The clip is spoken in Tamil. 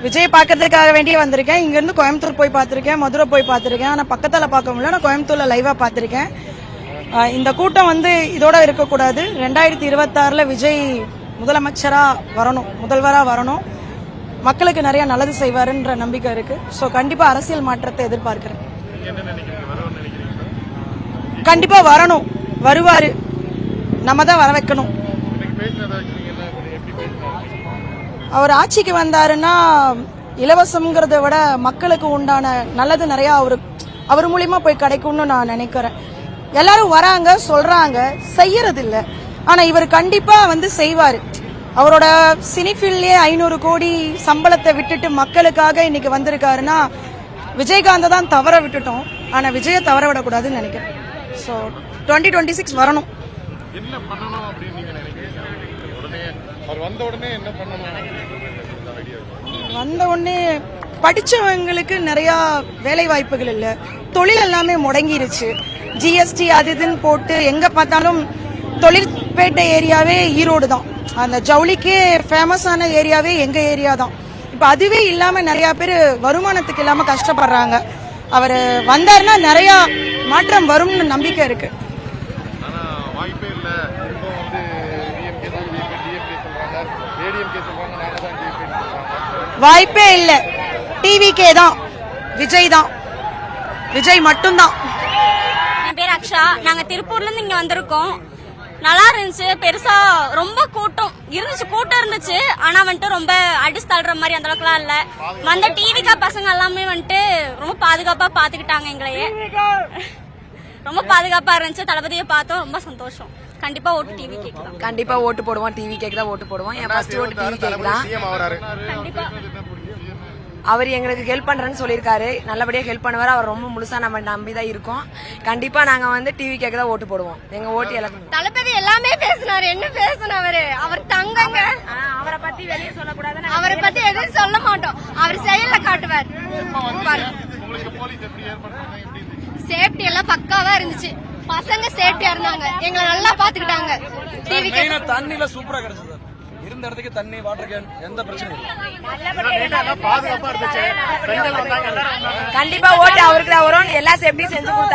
விஜய் பாக்குறதுக்காக வேண்டியே வந்திருக்கேன். இங்க இருந்து கோயம்புத்தூர் போய் பார்த்திருக்கேன், மதுரை போய் பார்த்திருக்கேன். ஆனா பக்கத்தால பார்க்க முடியல. நான் கோயம்புத்தூர்ல லைவா பார்த்திருக்கேன். இந்த கூட்டம் இதோட இருக்கக்கூடாது. 2026ல விஜய் முதலமைச்சரா வரணும், முதல்வரா வரணும். மக்களுக்கு நிறைய நல்லது செய்வாருன்ற நம்பிக்கை இருக்கு. சோ கண்டிப்பா அரசியல் மாற்றத்தை எதிர்பார்க்கிறேன். கண்டிப்பா வரணும், வருவாரு. நம்ம தான் வர வைக்கணும். அவர் ஆட்சிக்கு வந்தாருன்னா இலவசம்ங்கிறத விட மக்களுக்கு உண்டான நல்லது நிறைய அவர் மூலியமா போய் கிடைக்கும்னு நான் நினைக்கிறேன். எல்லாரும் வராங்க, சொல்றாங்க, செய்யறது இல்ல. ஆனா இவர் கண்டிப்பா செய்வாரு. அவரோட சினிஃபீல்ட்லயே 500 கோடி சம்பளத்தை விட்டுட்டு மக்களுக்காக இன்னைக்கு வந்திருக்காருன்னா விஜயகாந்த தான் தவற விட்டுட்டோம். ஆனா விஜய தவற விடக்கூடாதுன்னு நினைக்கிறேன். ஸோ 2026 வரணும். என்ன பண்ணணும் அப்படின்னு நீங்க நினைக்கிறீங்க? வந்த உடனே படிச்சவங்களுக்கு நிறைய வேலை வாய்ப்புகள் இல்ல, தொழில் எல்லாமே முடங்கிருச்சு. ஜிஎஸ்டி அது இதுன்னு போட்டு எங்க பார்த்தாலும் தொழிற்பேட்டை ஏரியாவே ஈரோடு தான். அந்த ஜவுளிக்கே ஃபேமஸான ஏரியாவே எங்க ஏரியா தான். இப்ப அதுவே இல்லாம நிறைய பேர் வருமானத்துக்கு இல்லாம கஷ்டப்படுறாங்க. அவர் வந்தாருன்னா நிறைய மாற்றம் வரும்னு நம்பிக்கை இருக்கு. வாய்ப்பே இல்ல. டிவிகே தான், விஜய் தான், விஜய் மட்டும்தான். என் பேர் அக்ஷா. நாங்க திருப்பூர்ல இருந்து இங்க வந்திருக்கோம். நல்லா இருந்துச்சு. பெருசா ரொம்ப கூட்டம் இருந்துச்சு. ஆனா ரொம்ப அடிச்சு தள்ளுற மாதிரி அந்த அளவுக்குலாம் இல்ல. வந்த டிவிக்கா பசங்க எல்லாமே ரொம்ப பாதுகாப்பா பாத்துக்கிட்டாங்க. எங்களையே ரொம்ப பாதுகாப்பா இருந்துச்சு. தளபதியை பார்த்தோம், ரொம்ப சந்தோஷம். கண்டிப்பா ஓட்டு டிவி கேக்குதான். கண்டிப்பா ஓட்டு போடுவோம், டிவி கேக்கு தான் ஓட்டு போடுவோம். என் ஃபர்ஸ்ட் ஓட்டு டிவி கேக்கு தான். கண்டிப்பா அவர் எங்களுக்கு ஹெல்ப் பண்றேன்னு சொல்லியிருக்காரு. நல்லபடியா ஹெல்ப் பண்ணுவாரு. அவர் ரொம்ப முழுசா நம்ம நம்பிதான் இருக்கோம். கண்டிப்பா நாங்க டிவி கேக்கு தான் ஓட்டு போடுவோம். எங்க ஓட்டு எல்லாருக்கும். தளபதி எல்லாமே பேசினாரு. என்ன பேசினவரு? அவர் தங்கங்க. அவரை பத்தி வெளியே சொல்லக்கூடாது. அவரை பத்தி எதுவும் சொல்ல மாட்டோம். அவர் செயல்ல காட்டுவார். சேஃப்டி எல்லாம் பக்காவா இருந்துச்சு. பசங்க சேஃப்டியா இருந்தாங்க. எங்களை நல்லா பாத்துக்கிட்டாங்க. தண்ணில சூப்பரா கிடைச்சது. இருந்த இடத்துக்கு தண்ணி, வாட்டர் கேன், எந்த பிரச்சனையும் கண்டிப்பா ஓட்டு அவருக்கு தான் வரும். எல்லா சேஃப்டியும் செஞ்சு கொடுத்தாரு.